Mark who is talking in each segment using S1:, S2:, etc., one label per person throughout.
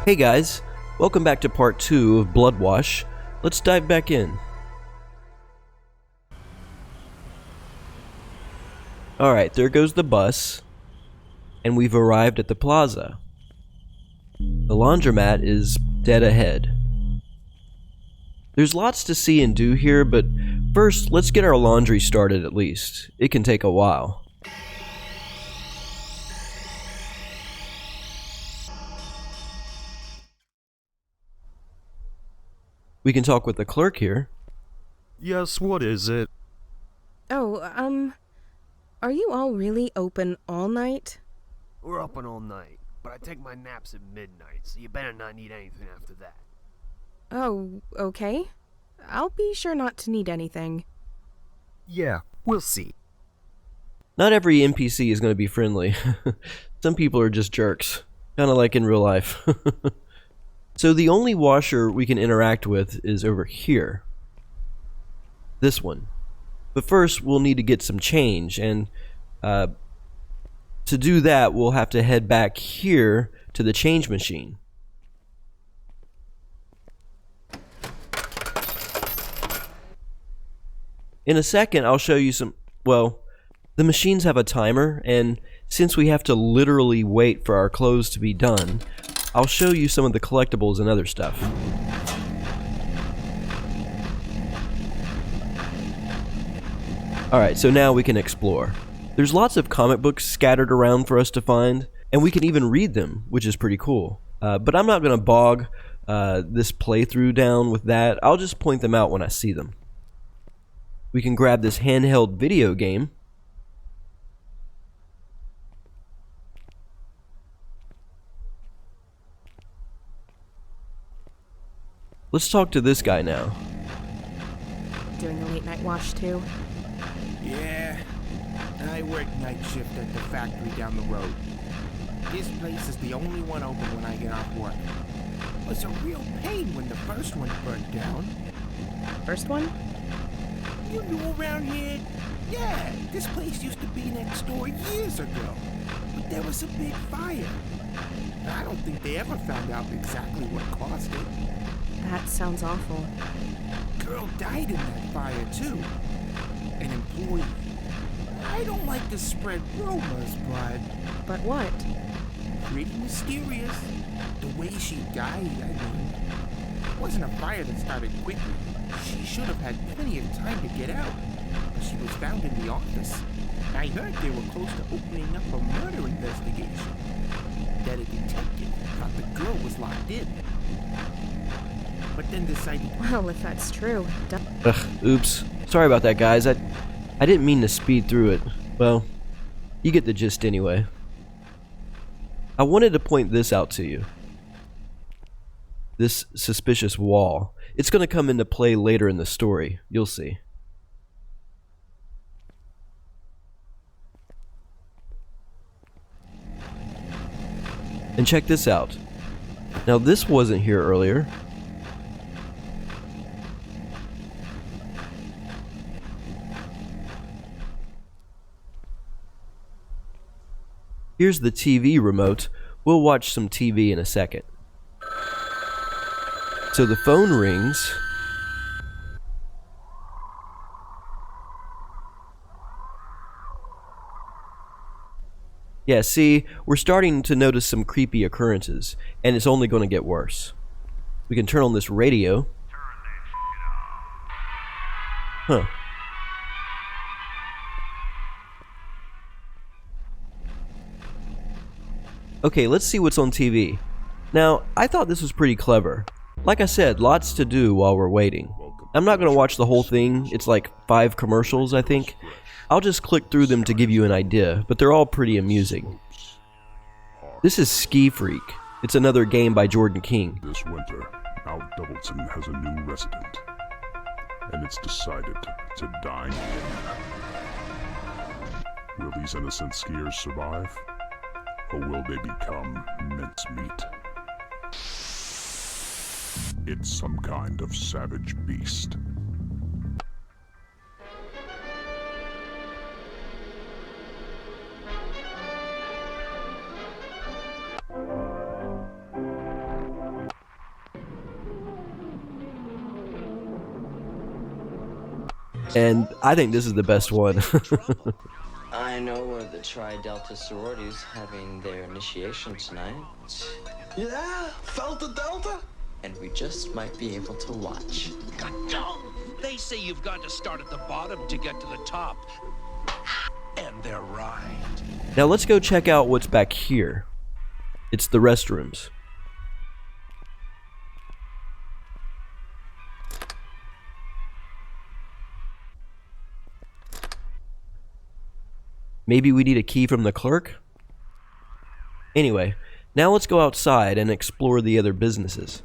S1: Hey guys, welcome back to part 2 of Bloodwash. Let's dive back in. Alright, there goes the bus, and we've arrived at the plaza. The laundromat is dead ahead. There's lots to see and do here, but first, let's get our laundry started at least. It can take a while. We can talk with the clerk here.
S2: Yes, what is it?
S3: Oh, are you all really open all night?
S4: We're open all night, but I take my naps at midnight, so you better not need anything after that.
S3: Oh, okay. I'll be sure not to need anything.
S2: Yeah, we'll see.
S1: Not every NPC is going to be friendly. Some people are just jerks. Kind of like in real life. So the only washer we can interact with is over here. This one. But first we'll need to get some change, and to do that we'll have to head back here to the change machine. In a second I'll show you some, well, the machines have a timer, and since we have to literally wait for our clothes to be done, I'll show you some of the collectibles and other stuff. Alright, so now we can explore. There's lots of comic books scattered around for us to find, and we can even read them, which is pretty cool. But I'm not going to bog this playthrough down with that. I'll just point them out when I see them. We can grab this handheld video game. Let's talk to this guy now.
S3: Doing a late night wash too?
S5: Yeah, I work night shift at the factory down the road. This place is the only one open when I get off work. It was a real pain when the first one burnt down.
S3: First one?
S5: You knew around here? Yeah, this place used to be next door years ago. But there was a big fire. I don't think they ever found out exactly what caused it.
S3: That sounds awful.
S5: Girl died in that fire too. An employee. I don't like to spread rumors, but...
S3: But what?
S5: Pretty mysterious. The way she died, I mean. It wasn't a fire that started quickly. She should have had plenty of time to get out. But she was found in the office. I heard they were close to opening up a murder investigation. That a detective thought the girl was locked in. But then decided...
S3: Well, if that's true...
S1: Ugh, oops. Sorry about that, guys. I didn't mean to speed through it. Well, you get the gist anyway. I wanted to point this out to you. This suspicious wall. It's going to come into play later in the story. You'll see. And check this out. Now this wasn't here earlier. Here's the TV remote. We'll watch some TV in a second. So the phone rings. Yeah, see, we're starting to notice some creepy occurrences, and it's only going to get worse. We can turn on this radio. Huh. Okay, let's see what's on TV. Now, I thought this was pretty clever. Like I said, lots to do while we're waiting. I'm not going to watch the whole thing. It's like 5 commercials, I think. I'll just click through them to give you an idea, but they're all pretty amusing. This is Ski Freak. It's another game by Jordan King.
S6: This winter, Mount Doubleton has a new resident, and it's decided to dine in. Will these innocent skiers survive? Or will they become mincemeat? It's some kind of savage beast.
S1: And I think this is the best one.
S7: I know where the Tri-Delta sorority's having their initiation tonight.
S8: Yeah? Felt the Delta?
S7: And we just might be able to watch.
S9: They say you've got to start at the bottom to get to the top. And they're right.
S1: Now let's go check out what's back here. It's the restrooms. Maybe we need a key from the clerk? Anyway, now let's go outside and explore the other businesses.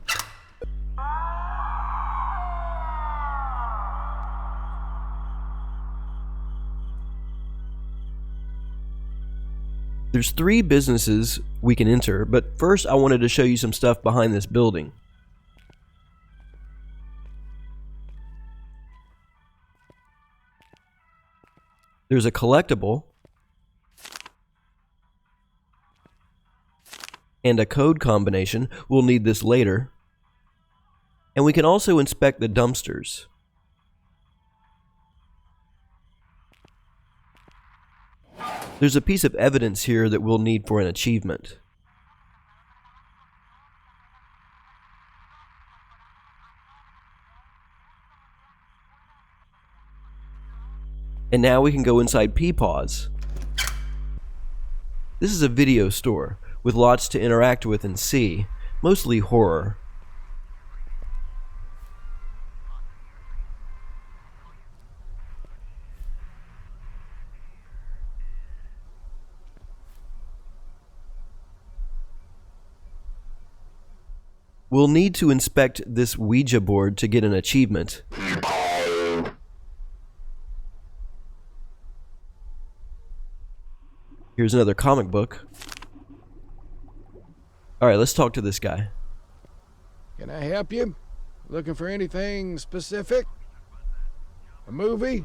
S1: There's 3 businesses we can enter, but first I wanted to show you some stuff behind this building. There's a collectible and a code combination. We'll need this later. And we can also inspect the dumpsters. There's a piece of evidence here that we'll need for an achievement. And now we can go inside Peepaw's. This is a video store with lots to interact with and see, mostly horror. We'll need to inspect this Ouija board to get an achievement. Here's another comic book. Alright, let's talk to this guy.
S10: Can I help you? Looking for anything specific? A movie?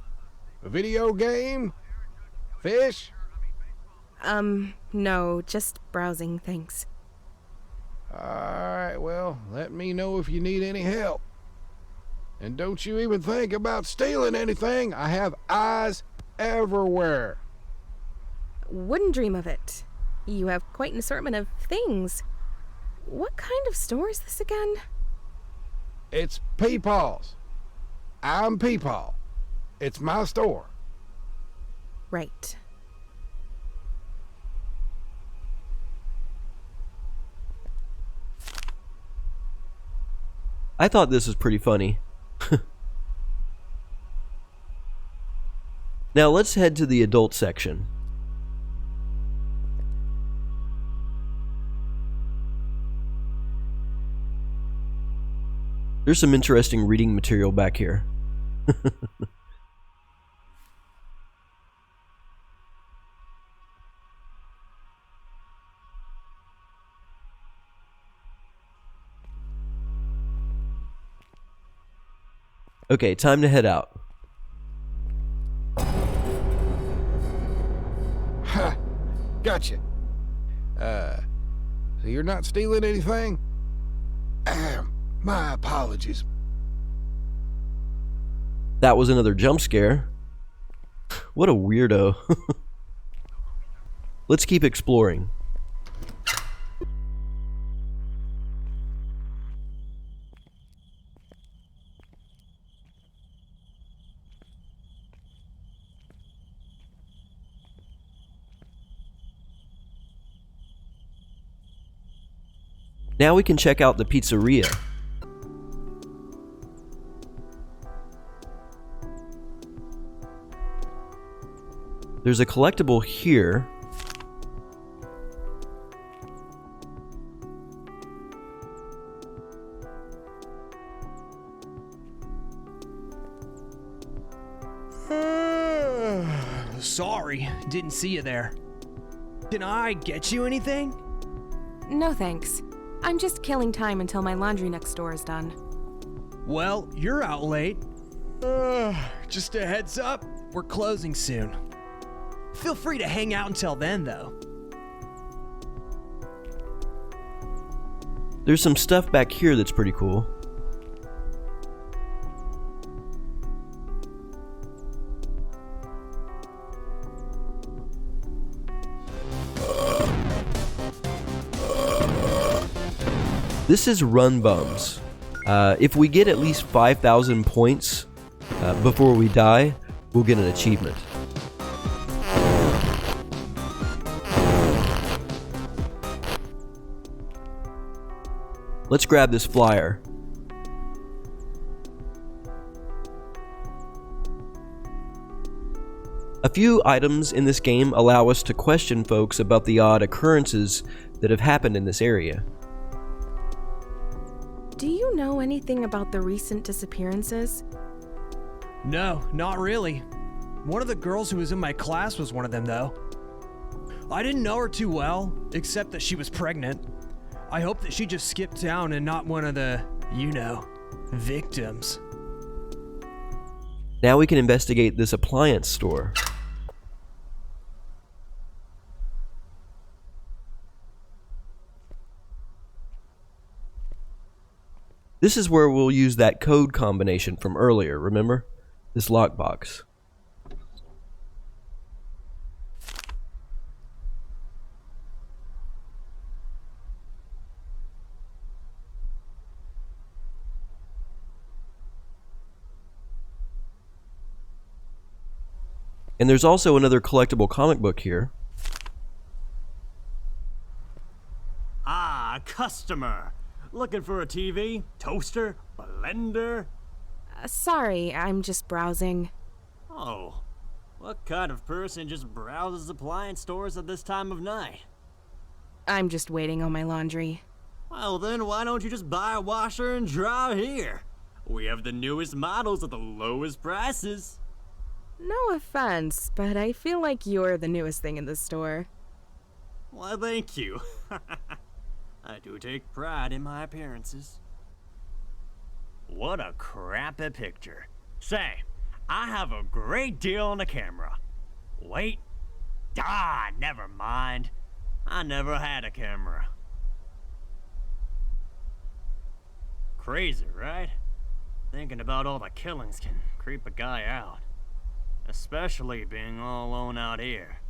S10: A video game? Fish?
S3: No, just browsing, thanks.
S10: Alright, well, let me know if you need any help. And don't you even think about stealing anything. I have eyes everywhere.
S3: Wouldn't dream of it. You have quite an assortment of things. What kind of store is this again?
S10: It's Peepaw's. I'm Peepaw. It's my store.
S3: Right.
S1: I thought this was pretty funny. Now let's head to the adult section. There's some interesting reading material back here. Okay, time to head out.
S10: Ha! Gotcha. So you're not stealing anything? My apologies.
S1: That was another jump scare. What a weirdo. Let's keep exploring. Now we can check out the pizzeria. There's a collectible here.
S11: Sorry, didn't see you there. Can I get you anything?
S3: No thanks. I'm just killing time until my laundry next door is done.
S11: Well, you're out late. Just a heads up, we're closing soon. Feel free to hang out until then, though.
S1: There's some stuff back here that's pretty cool. This is Run Bums. If we get at least 5,000 points before we die, we'll get an achievement. Let's grab this flyer. A few items in this game allow us to question folks about the odd occurrences that have happened in this area.
S3: Do you know anything about the recent disappearances?
S11: No, not really. One of the girls who was in my class was one of them, though. I didn't know her too well, except that she was pregnant. I hope that she just skipped town and not one of the, victims.
S1: Now we can investigate this appliance store. This is where we'll use that code combination from earlier, remember? This lockbox. And there's also another collectible comic book here.
S12: Ah, customer. Looking for a TV, toaster, blender?
S3: Sorry, I'm just browsing.
S12: Oh, what kind of person just browses appliance stores at this time of night?
S3: I'm just waiting on my laundry.
S12: Well then, why don't you just buy a washer and dryer here? We have the newest models at the lowest prices.
S3: No offense, but I feel like you're the newest thing in the store.
S12: Why, thank you. I do take pride in my appearances. What a crappy picture. Say, I have a great deal on the camera. Wait. Never mind. I never had a camera. Crazy, right? Thinking about all the killings can creep a guy out. Especially being all alone out here.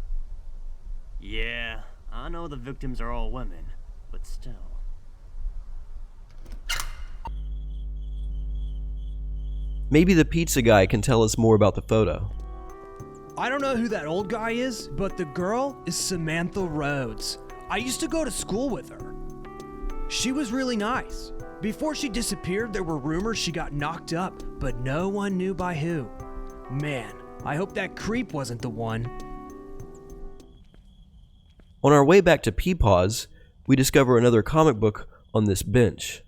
S12: Yeah, I know the victims are all women, but still.
S1: Maybe the pizza guy can tell us more about the photo.
S11: I don't know who that old guy is, but the girl is Samantha Rhodes. I used to go to school with her. She was really nice. Before she disappeared, there were rumors she got knocked up, but no one knew by who. Man, I hope that creep wasn't the one.
S1: On our way back to Peepaw's, we discover another comic book on this bench.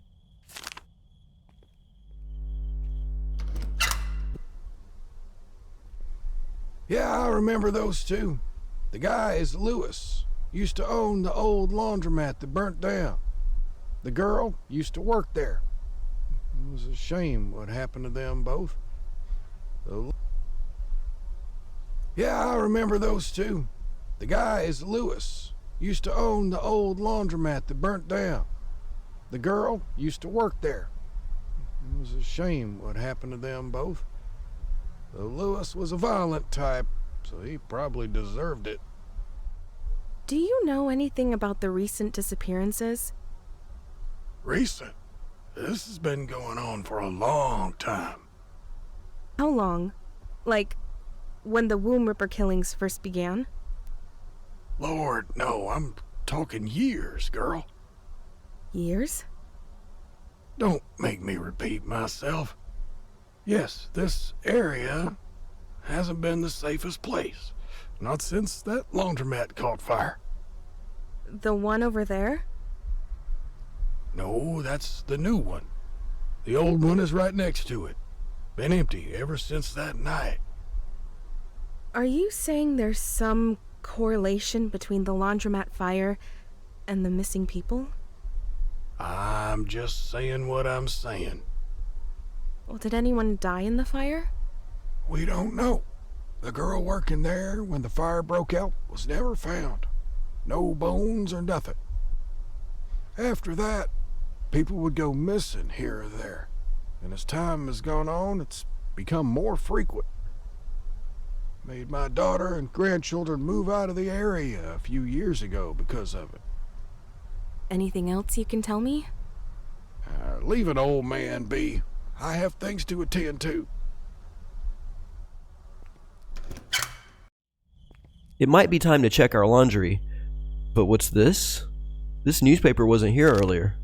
S10: Yeah, I remember those two. The guy is Lewis. Used to own the old laundromat that burnt down. The girl used to work there. It was a shame what happened to them both. Yeah, I remember those two. The guy is Lewis. Used to own the old laundromat that burnt down. The girl used to work there. It was a shame what happened to them both. Though Lewis was a violent type, so he probably deserved it.
S3: Do you know anything about the recent disappearances?
S10: Recent? This has been going on for a long time.
S3: How long? Like, when the Womb Ripper killings first began?
S10: Lord, no, I'm talking years, girl.
S3: Years?
S10: Don't make me repeat myself. Yes, this area hasn't been the safest place. Not since that laundromat caught fire.
S3: The one over there?
S10: No, that's the new one. The old one is right next to it. Been empty ever since that night.
S3: Are you saying there's some correlation between the laundromat fire and the missing people?
S10: I'm just saying what I'm saying.
S3: Well, did anyone die in the fire?
S10: We don't know. The girl working there when the fire broke out was never found. No bones or nothing. After that, people would go missing here or there. And as time has gone on, it's become more frequent. Made my daughter and grandchildren move out of the area a few years ago because of it.
S3: Anything else you can tell me?
S10: Leave an old man be. I have things to attend to.
S1: It might be time to check our laundry. But what's this? This newspaper wasn't here earlier.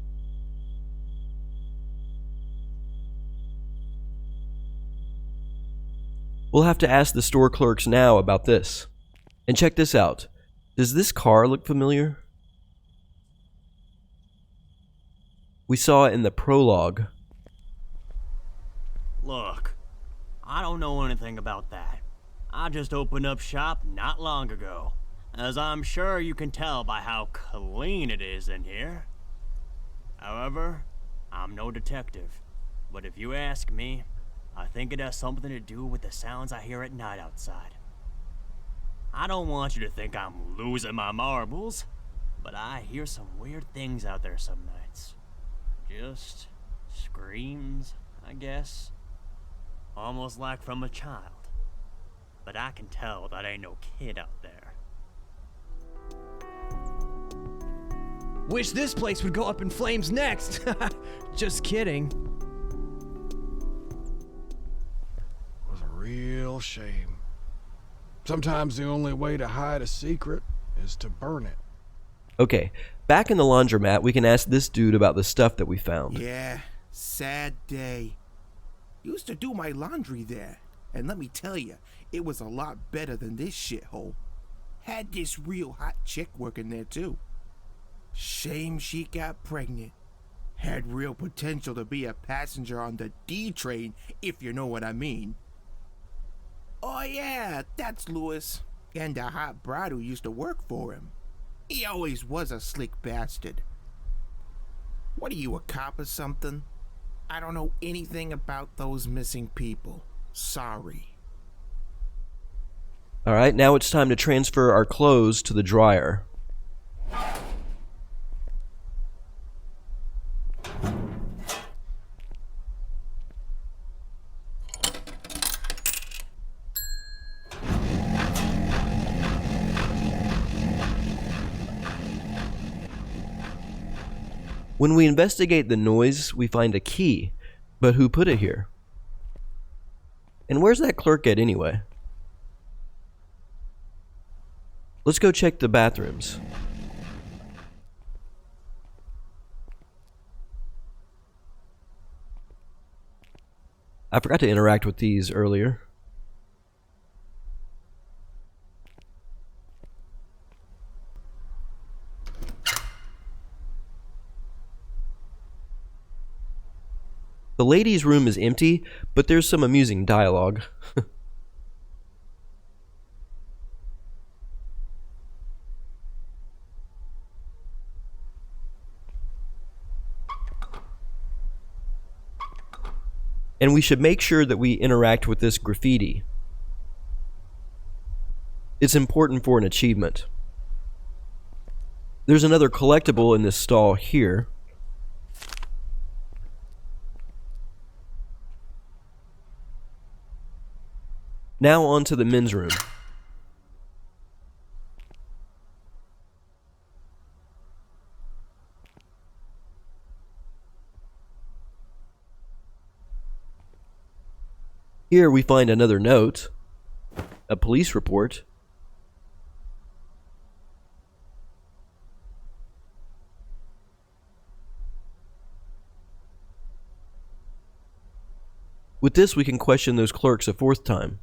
S1: We'll have to ask the store clerks now about this. And check this out. Does this car look familiar? We saw it in the prologue.
S12: Look, I don't know anything about that. I just opened up shop not long ago, as I'm sure you can tell by how clean it is in here. However, I'm no detective, but if you ask me, I think it has something to do with the sounds I hear at night outside. I don't want you to think I'm losing my marbles, but I hear some weird things out there some nights. Just screams, I guess. Almost like from a child. But I can tell that ain't no kid out there.
S11: Wish this place would go up in flames next. Just kidding.
S10: It was a real shame. Sometimes the only way to hide a secret is to burn it.
S1: Okay, back in the laundromat, we can ask this dude about the stuff that we found.
S5: Yeah, sad day. Used to do my laundry there, and let me tell you, it was a lot better than this shithole. Had this real hot chick working there too. Shame she got pregnant. Had real potential to be a passenger on the D train, if you know what I mean. Oh yeah, that's Lewis, and the hot bride who used to work for him. He always was a slick bastard. What are you, a cop or something? I don't know anything about those missing people. Sorry.
S1: Alright, now it's time to transfer our clothes to the dryer. When we investigate the noise, we find a key. But who put it here? And where's that clerk at anyway? Let's go check the bathrooms. I forgot to interact with these earlier. The ladies' room is empty, but there's some amusing dialogue. And we should make sure that we interact with this graffiti. It's important for an achievement. There's another collectible in this stall here. Now on to the men's room. Here we find another note, a police report. With this, we can question those clerks a fourth time.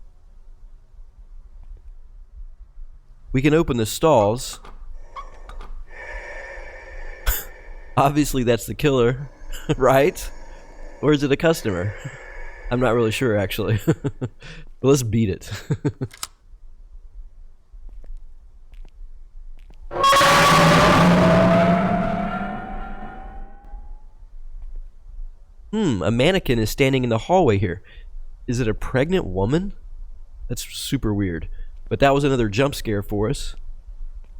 S1: We can open the stalls. Obviously, that's the killer, right? Or is it a customer? I'm not really sure, actually. But let's beat it. A mannequin is standing in the hallway here. Is it a pregnant woman? That's super weird. But that was another jump scare for us.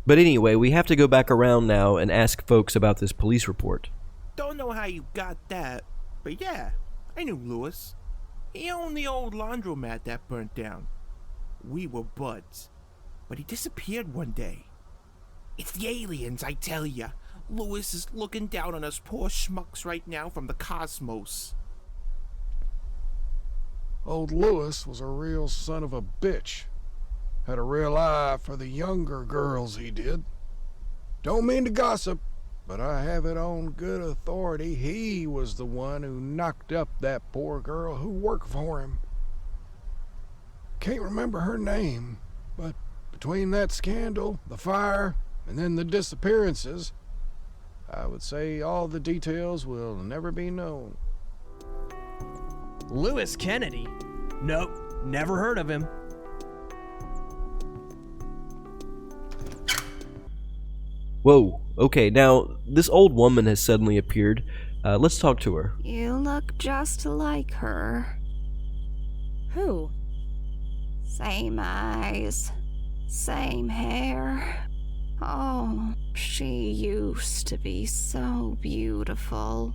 S1: But anyway, we have to go back around now and ask folks about this police report.
S5: Don't know how you got that, but yeah, I knew Lewis. He owned the old laundromat that burnt down. We were buds, but he disappeared one day. It's the aliens, I tell ya. Lewis is looking down on us poor schmucks right now from the cosmos.
S10: Old Lewis was a real son of a bitch. Had a real eye for the younger girls, he did. Don't mean to gossip, but I have it on good authority he was the one who knocked up that poor girl who worked for him. Can't remember her name, but between that scandal, the fire, and then the disappearances, I would say all the details will never be known.
S11: Lewis Kennedy? Nope, never heard of him.
S1: Whoa, okay, now this old woman has suddenly appeared. Let's talk to her.
S13: You look just like her.
S3: Who?
S13: Same eyes, same hair. Oh, she used to be so beautiful.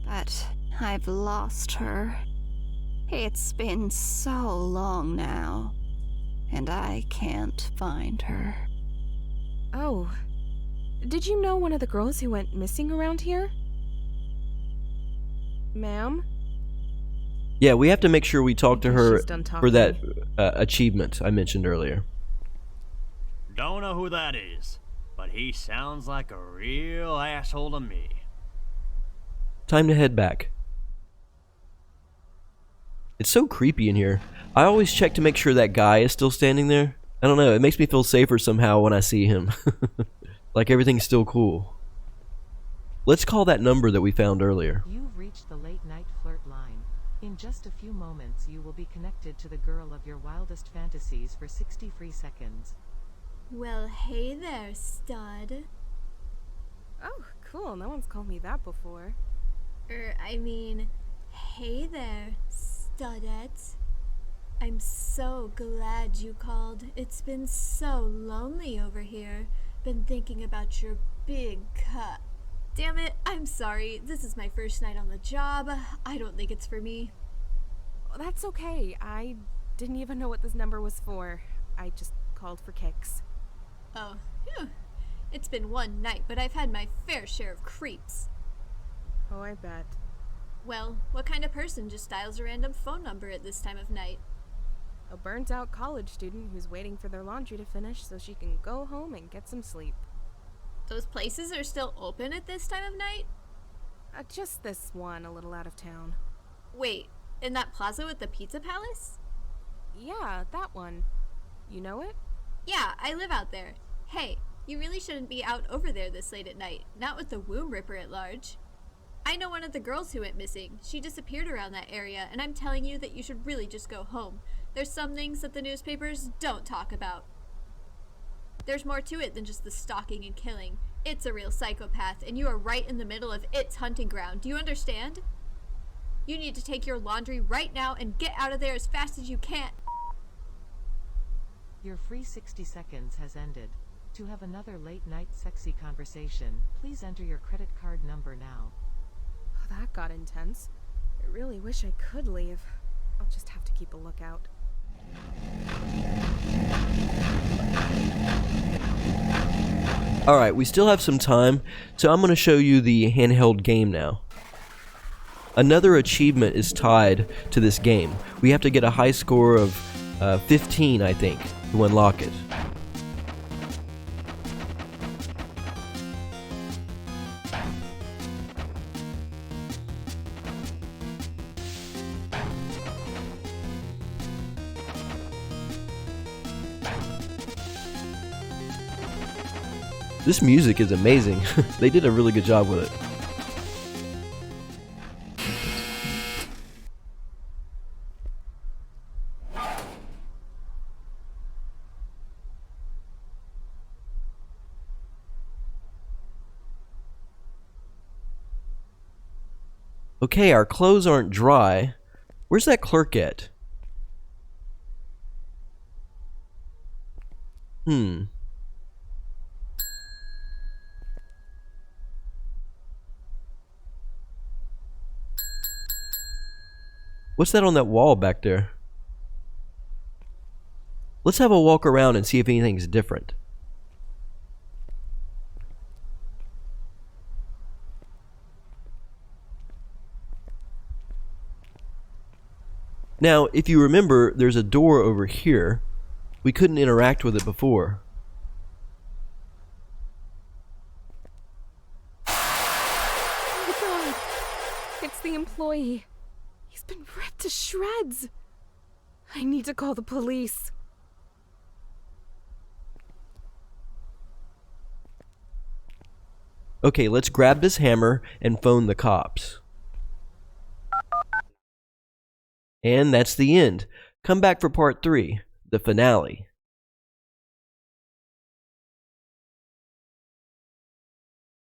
S13: But I've lost her. It's been so long now, and I can't find her.
S3: Oh. Did you know one of the girls who went missing around here? Ma'am?
S1: Yeah, we have to make sure we talk to her
S3: she's done
S1: for that
S3: talking.
S1: achievement I mentioned earlier.
S12: Don't know who that is, but he sounds like a real asshole to me.
S1: Time to head back. It's so creepy in here. I always check to make sure that guy is still standing there. I don't know, it makes me feel safer somehow when I see him. Like everything's still cool. Let's call that number that we found earlier.
S14: You've reached the late night flirt line. In just a few moments you will be connected to the girl of your wildest fantasies for 60 free seconds.
S15: Well, hey there, stud.
S3: Oh, cool. No one's called me that before.
S15: I mean, hey there, studette. I'm so glad you called. It's been so lonely over here. Been thinking about your big cut. Damn it, I'm sorry. This is my first night on the job. I don't think it's for me.
S3: That's okay. I didn't even know what this number was for. I just called for kicks.
S15: Oh, phew. It's been one night, but I've had my fair share of creeps.
S3: Oh, I bet.
S15: Well, what kind of person just dials a random phone number at this time of night?
S3: A burnt-out college student who's waiting for their laundry to finish so she can go home and get some sleep.
S15: Those places are still open at this time of night?
S3: Just this one, a little out of town.
S15: Wait, in that plaza with the pizza palace?
S3: Yeah, that one. You know it?
S15: Yeah, I live out there. Hey, you really shouldn't be out over there this late at night, not with the womb ripper at large. I know one of the girls who went missing. She disappeared around that area, and I'm telling you that you should really just go home. There's some things that the newspapers don't talk about. There's more to it than just the stalking and killing. It's a real psychopath, and you are right in the middle of its hunting ground. Do you understand? You need to take your laundry right now and get out of there as fast as you can.
S14: Your free 60 seconds has ended. To have another late night sexy conversation, please enter your credit card number now.
S3: Oh, that got intense. I really wish I could leave. I'll just have to keep a lookout.
S1: Alright, we still have some time, so I'm going to show you the handheld game now. Another achievement is tied to this game. We have to get a high score of 15, I think, to unlock it. This music is amazing. They did a really good job with it. Okay, our clothes aren't dry. Where's that clerk at? What's that on that wall back there? Let's have a walk around and see if anything's different. Now, if you remember, there's a door over here. We couldn't interact with it before.
S3: Oh my god! It's the employee. He's been ripped to shreds. I need to call the police.
S1: Okay, let's grab this hammer and phone the cops. And that's the end. Come back for part 3, the finale.